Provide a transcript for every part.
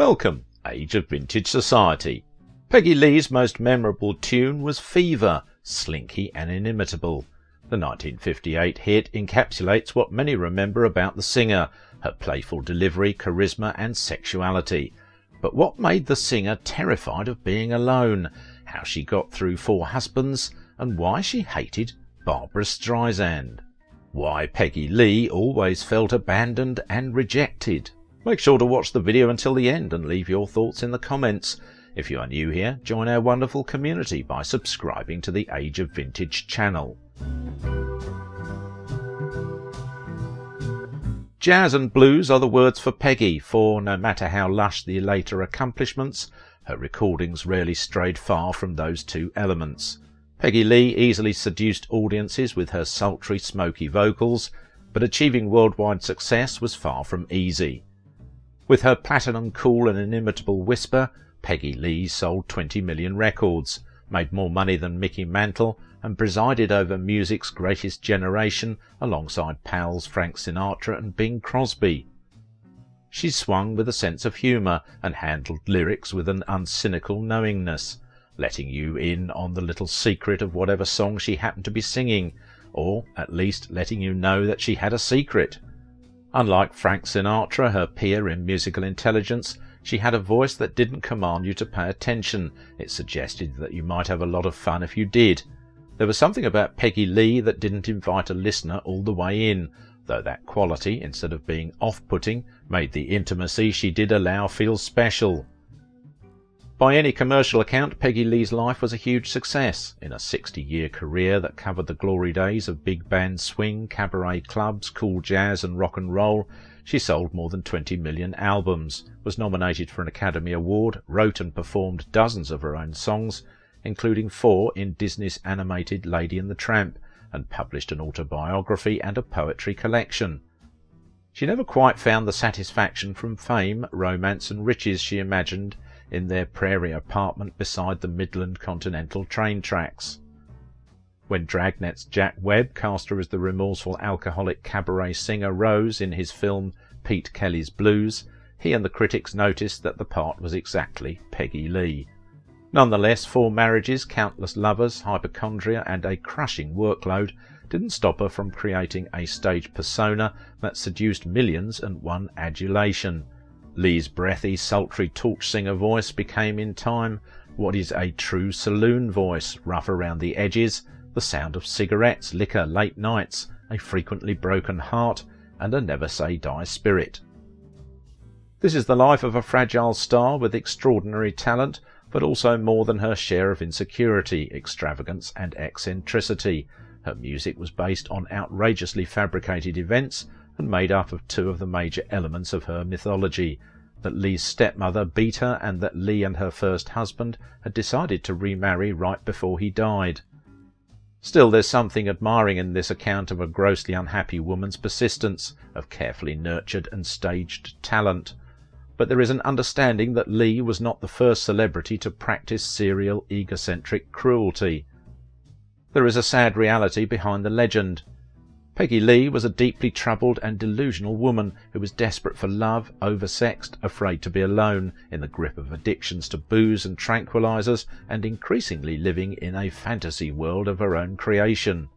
Welcome, Age of Vintage Society. Peggy Lee's most memorable tune was Fever, slinky and inimitable. The 1958 hit encapsulates what many remember about the singer, her playful delivery, charisma and sexuality. But what made the singer terrified of being alone, how she got through 4 husbands, and why she hated Barbra Streisand. Why Peggy Lee always felt abandoned and rejected. Make sure to watch the video until the end and leave your thoughts in the comments. If you are new here, join our wonderful community by subscribing to the Age of Vintage channel. Jazz and blues are the words for Peggy, for no matter how lush the later accomplishments, her recordings rarely strayed far from those two elements. Peggy Lee easily seduced audiences with her sultry, smoky vocals, but achieving worldwide success was far from easy. With her platinum cool and inimitable whisper, Peggy Lee sold 20 million records, made more money than Mickey Mantle, and presided over music's greatest generation alongside pals Frank Sinatra and Bing Crosby. She swung with a sense of humour and handled lyrics with an uncynical knowingness, letting you in on the little secret of whatever song she happened to be singing, or at least letting you know that she had a secret. Unlike Frank Sinatra, her peer in musical intelligence, she had a voice that didn't command you to pay attention. It suggested that you might have a lot of fun if you did. There was something about Peggy Lee that didn't invite a listener all the way in, though that quality, instead of being off-putting, made the intimacy she did allow feel special. By any commercial account, Peggy Lee's life was a huge success. In a 60-year career that covered the glory days of big band swing, cabaret clubs, cool jazz and rock and roll, she sold more than 20 million albums, was nominated for an Academy Award, wrote and performed dozens of her own songs, including 4 in Disney's animated Lady and the Tramp, and published an autobiography and a poetry collection. She never quite found the satisfaction from fame, romance and riches she imagined in their prairie apartment beside the Midland Continental train tracks. When Dragnet's Jack Webb cast her as the remorseful alcoholic cabaret singer Rose in his film Pete Kelly's Blues, he and the critics noticed that the part was exactly Peggy Lee. Nonetheless, 4 marriages, countless lovers, hypochondria and a crushing workload didn't stop her from creating a stage persona that seduced millions and won adulation. Lee's breathy, sultry torch singer voice became in time what is a true saloon voice, rough around the edges, the sound of cigarettes, liquor, late nights, a frequently broken heart, and a never-say-die spirit. This is the life of a fragile star with extraordinary talent, but also more than her share of insecurity, extravagance and eccentricity. Her music was based on outrageously fabricated events and made up of 2 of the major elements of her mythology, that Lee's stepmother beat her and that Lee and her first husband had decided to remarry right before he died. Still, there's something admiring in this account of a grossly unhappy woman's persistence, of carefully nurtured and staged talent. But there is an understanding that Lee was not the first celebrity to practice serial egocentric cruelty. There is a sad reality behind the legend. Peggy Lee was a deeply troubled and delusional woman who was desperate for love, oversexed, afraid to be alone, in the grip of addictions to booze and tranquilizers, and increasingly living in a fantasy world of her own creation.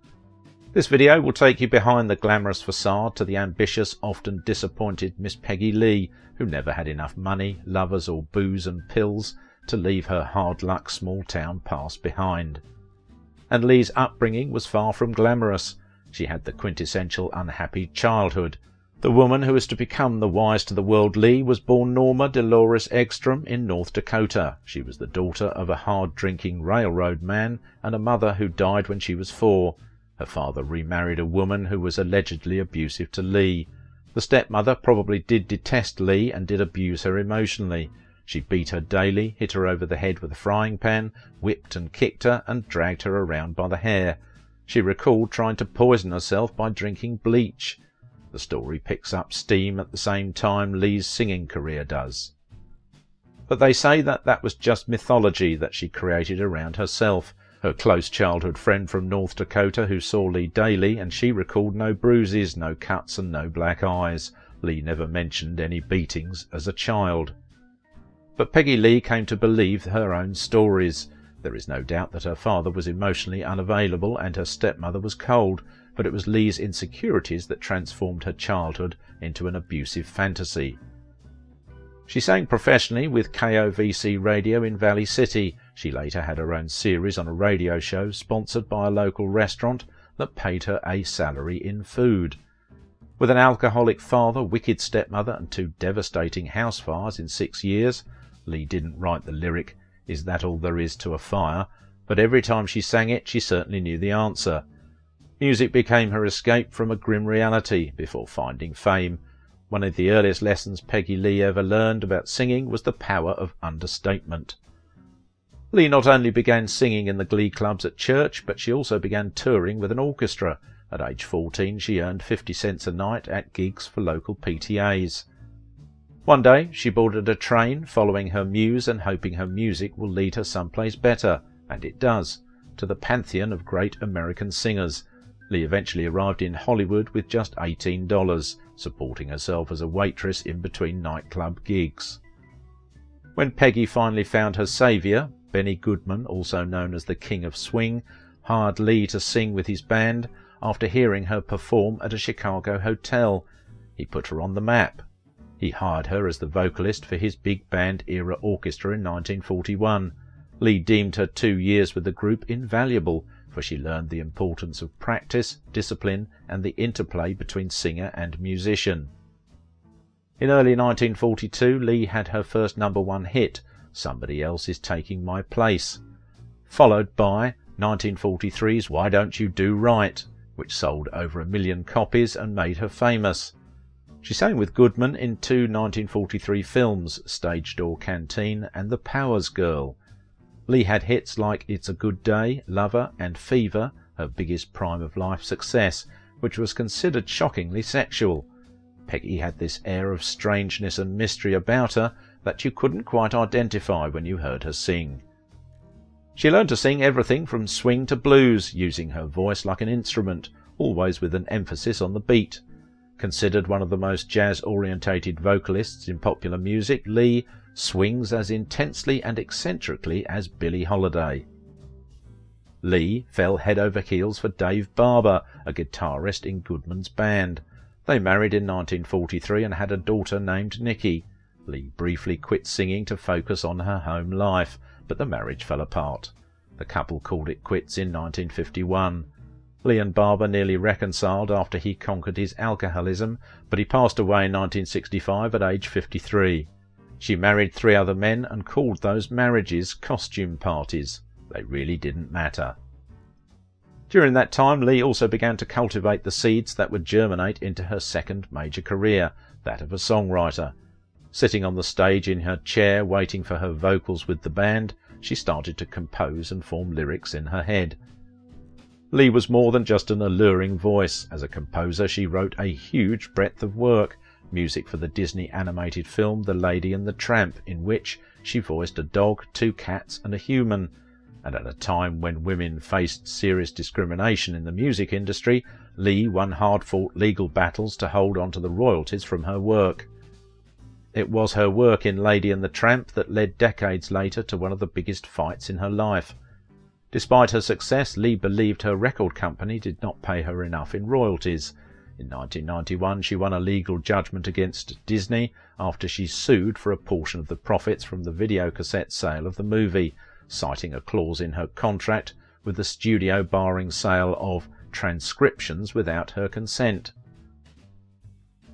This video will take you behind the glamorous facade to the ambitious, often disappointed Miss Peggy Lee, who never had enough money, lovers or booze and pills to leave her hard-luck small-town past behind. And Lee's upbringing was far from glamorous. She had the quintessential unhappy childhood. The woman who is to become the wise-to-the-world Lee was born Norma Dolores Egstrom in North Dakota. She was the daughter of a hard-drinking railroad man and a mother who died when she was 4. Her father remarried a woman who was allegedly abusive to Lee. The stepmother probably did detest Lee and did abuse her emotionally. She beat her daily, hit her over the head with a frying pan, whipped and kicked her, and dragged her around by the hair. She recalled trying to poison herself by drinking bleach. The story picks up steam at the same time Lee's singing career does. But they say that was just mythology that she created around herself. Her close childhood friend from North Dakota who saw Lee daily, and she recalled no bruises, no cuts and no black eyes. Lee never mentioned any beatings as a child. But Peggy Lee came to believe her own stories. There is no doubt that her father was emotionally unavailable and her stepmother was cold, but it was Lee's insecurities that transformed her childhood into an abusive fantasy. She sang professionally with KOVC Radio in Valley City. She later had her own series on a radio show sponsored by a local restaurant that paid her a salary in food. With an alcoholic father, wicked stepmother and 2 devastating house fires in 6 years, Lee didn't write the lyric, "Is that all there is to a fire?" but every time she sang it, she certainly knew the answer. Music became her escape from a grim reality before finding fame. One of the earliest lessons Peggy Lee ever learned about singing was the power of understatement. Lee not only began singing in the glee clubs at church, but she also began touring with an orchestra. At age 14, she earned 50 cents a night at gigs for local PTAs. One day, she boarded a train, following her muse and hoping her music will lead her someplace better, and it does, to the pantheon of great American singers. Lee eventually arrived in Hollywood with just $18, supporting herself as a waitress in between nightclub gigs. When Peggy finally found her saviour, Benny Goodman, also known as the King of Swing, hired Lee to sing with his band after hearing her perform at a Chicago hotel. He put her on the map. He hired her as the vocalist for his big band era orchestra in 1941. Lee deemed her 2 years with the group invaluable, for she learned the importance of practice, discipline, and the interplay between singer and musician. In early 1942, Lee had her first #1 hit, "Somebody Else Is Taking My Place," followed by 1943's "Why Don't You Do Right," which sold over 1 million copies and made her famous. She sang with Goodman in 2 1943 films, Stage Door Canteen and The Powers Girl. Lee had hits like It's a Good Day, Lover, and Fever, her biggest prime of life success, which was considered shockingly sexual. Peggy had this air of strangeness and mystery about her that you couldn't quite identify when you heard her sing. She learned to sing everything from swing to blues, using her voice like an instrument, always with an emphasis on the beat. Considered one of the most jazz-orientated vocalists in popular music, Lee swings as intensely and eccentrically as Billie Holiday. Lee fell head over heels for Dave Barber, a guitarist in Goodman's band. They married in 1943 and had a daughter named Nikki. Lee briefly quit singing to focus on her home life, but the marriage fell apart. The couple called it quits in 1951. Lee and Barber nearly reconciled after he conquered his alcoholism, but he passed away in 1965 at age 53. She married 3 other men and called those marriages costume parties. They really didn't matter. During that time, Lee also began to cultivate the seeds that would germinate into her second major career, that of a songwriter. Sitting on the stage in her chair waiting for her vocals with the band, she started to compose and form lyrics in her head. Lee was more than just an alluring voice. As a composer, she wrote a huge breadth of work, music for the Disney animated film The Lady and the Tramp, in which she voiced a dog, 2 cats and a human. And at a time when women faced serious discrimination in the music industry, Lee won hard-fought legal battles to hold on to the royalties from her work. It was her work in Lady and the Tramp that led decades later to one of the biggest fights in her life. Despite her success, Lee believed her record company did not pay her enough in royalties. In 1991, she won a legal judgment against Disney after she sued for a portion of the profits from the videocassette sale of the movie, citing a clause in her contract with the studio barring sale of transcriptions without her consent.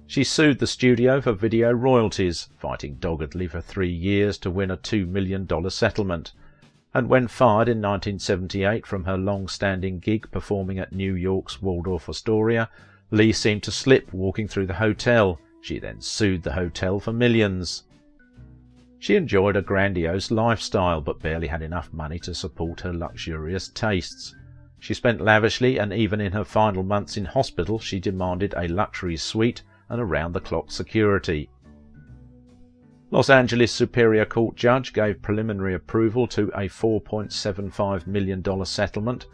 She sued the studio for video royalties, fighting doggedly for 3 years to win a $2 million settlement. And when fired in 1978 from her long-standing gig performing at New York's Waldorf Astoria, Lee seemed to slip walking through the hotel. She then sued the hotel for millions. She enjoyed a grandiose lifestyle, but barely had enough money to support her luxurious tastes. She spent lavishly, and even in her final months in hospital she demanded a luxury suite and around-the-clock security. Los Angeles Superior Court judge gave preliminary approval to a $4.75 million settlement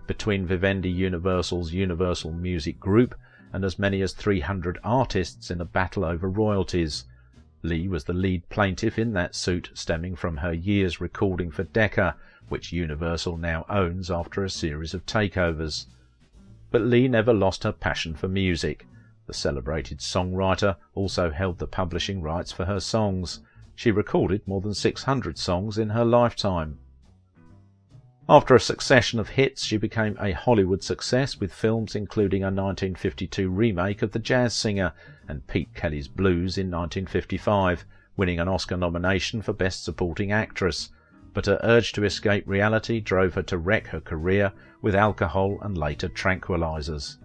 between Vivendi Universal's Universal Music Group and as many as 300 artists in a battle over royalties. Lee was the lead plaintiff in that suit, stemming from her years recording for Decca, which Universal now owns after a series of takeovers. But Lee never lost her passion for music. The celebrated songwriter also held the publishing rights for her songs. She recorded more than 600 songs in her lifetime. After a succession of hits, she became a Hollywood success, with films including a 1952 remake of The Jazz Singer and Pete Kelly's Blues in 1955, winning an Oscar nomination for Best Supporting Actress. But her urge to escape reality drove her to wreck her career with alcohol and later tranquilizers.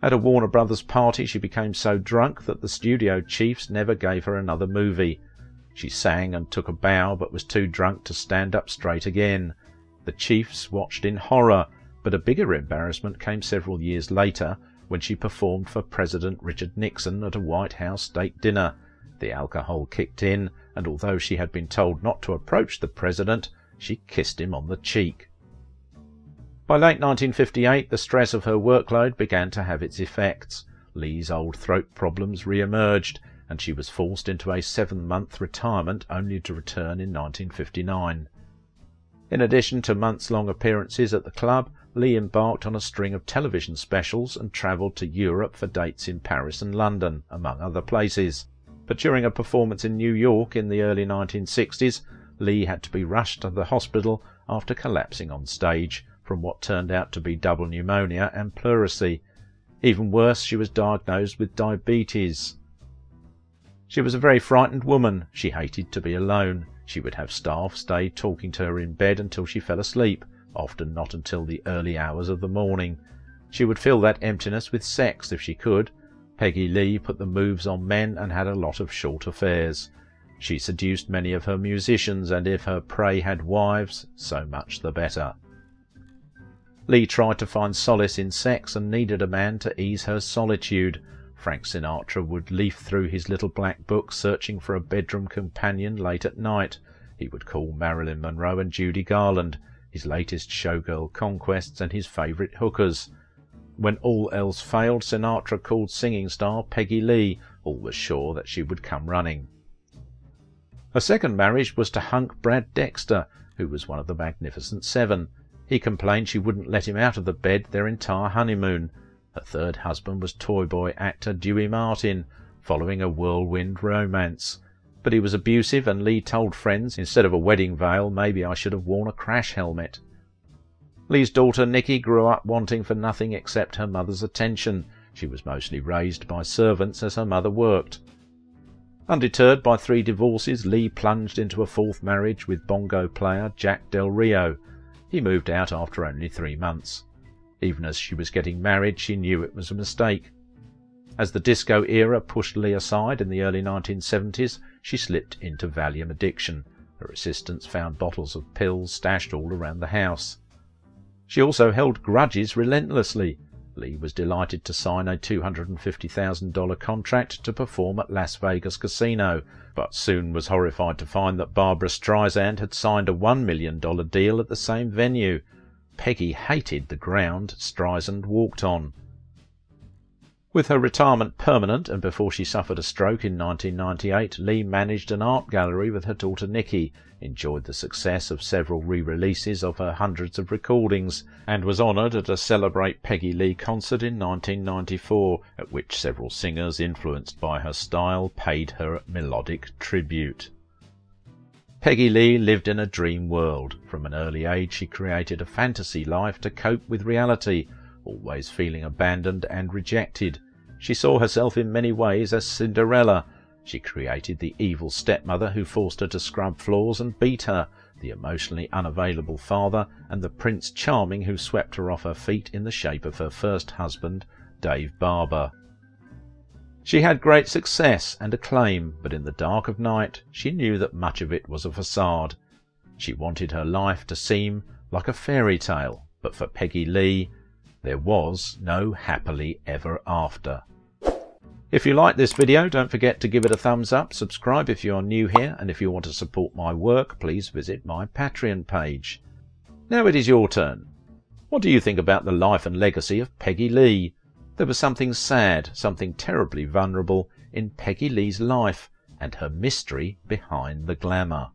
At a Warner Brothers party, she became so drunk that the studio chiefs never gave her another movie. She sang and took a bow, but was too drunk to stand up straight again. The chiefs watched in horror, but a bigger embarrassment came several years later when she performed for President Richard Nixon at a White House state dinner. The alcohol kicked in, and although she had been told not to approach the president, she kissed him on the cheek. By late 1958, the stress of her workload began to have its effects. Lee's old throat problems re-emerged, and she was forced into a 7-month retirement, only to return in 1959. In addition to months-long appearances at the club, Lee embarked on a string of television specials and travelled to Europe for dates in Paris and London, among other places. But during a performance in New York in the early 1960s, Lee had to be rushed to the hospital after collapsing on stage from what turned out to be double pneumonia and pleurisy. Even worse, she was diagnosed with diabetes. She was a very frightened woman. She hated to be alone. She would have staff stay talking to her in bed until she fell asleep, often not until the early hours of the morning. She would fill that emptiness with sex if she could. Peggy Lee put the moves on men and had a lot of short affairs. She seduced many of her musicians, and if her prey had wives, so much the better. Lee tried to find solace in sex and needed a man to ease her solitude. Frank Sinatra would leaf through his little black book searching for a bedroom companion late at night. He would call Marilyn Monroe and Judy Garland, his latest showgirl conquests and his favourite hookers. When all else failed, Sinatra called singing star Peggy Lee, always sure that she would come running. Her second marriage was to hunk Brad Dexter, who was one of the Magnificent Seven. He complained she wouldn't let him out of the bed their entire honeymoon. Her third husband was toy boy actor Dewey Martin, following a whirlwind romance. But he was abusive, and Lee told friends, instead of a wedding veil, maybe I should have worn a crash helmet. Lee's daughter Nikki grew up wanting for nothing except her mother's attention. She was mostly raised by servants as her mother worked. Undeterred by 3 divorces, Lee plunged into a 4th marriage with bongo player Jack Del Rio. He moved out after only 3 months. Even as she was getting married, she knew it was a mistake. As the disco era pushed Lee aside in the early 1970s, she slipped into Valium addiction. Her assistants found bottles of pills stashed all around the house. She also held grudges relentlessly. Lee was delighted to sign a $250,000 contract to perform at Las Vegas Casino, but soon was horrified to find that Barbra Streisand had signed a $1 million deal at the same venue. Peggy hated the ground Streisand walked on. With her retirement permanent, and before she suffered a stroke in 1998, Lee managed an art gallery with her daughter Nikki, enjoyed the success of several re-releases of her hundreds of recordings, and was honoured at a Celebrate Peggy Lee concert in 1994, at which several singers influenced by her style paid her melodic tribute. Peggy Lee lived in a dream world. From an early age she created a fantasy life to cope with reality, always feeling abandoned and rejected. She saw herself in many ways as Cinderella. She created the evil stepmother who forced her to scrub floors and beat her, the emotionally unavailable father, and the Prince Charming who swept her off her feet in the shape of her first husband, Dave Barber. She had great success and acclaim, but in the dark of night she knew that much of it was a facade. She wanted her life to seem like a fairy tale, but for Peggy Lee, there was no happily ever after. If you like this video, don't forget to give it a thumbs up, subscribe if you are new here, and if you want to support my work, please visit my Patreon page. Now it is your turn. What do you think about the life and legacy of Peggy Lee? There was something sad, something terribly vulnerable in Peggy Lee's life, and her mystery behind the glamour.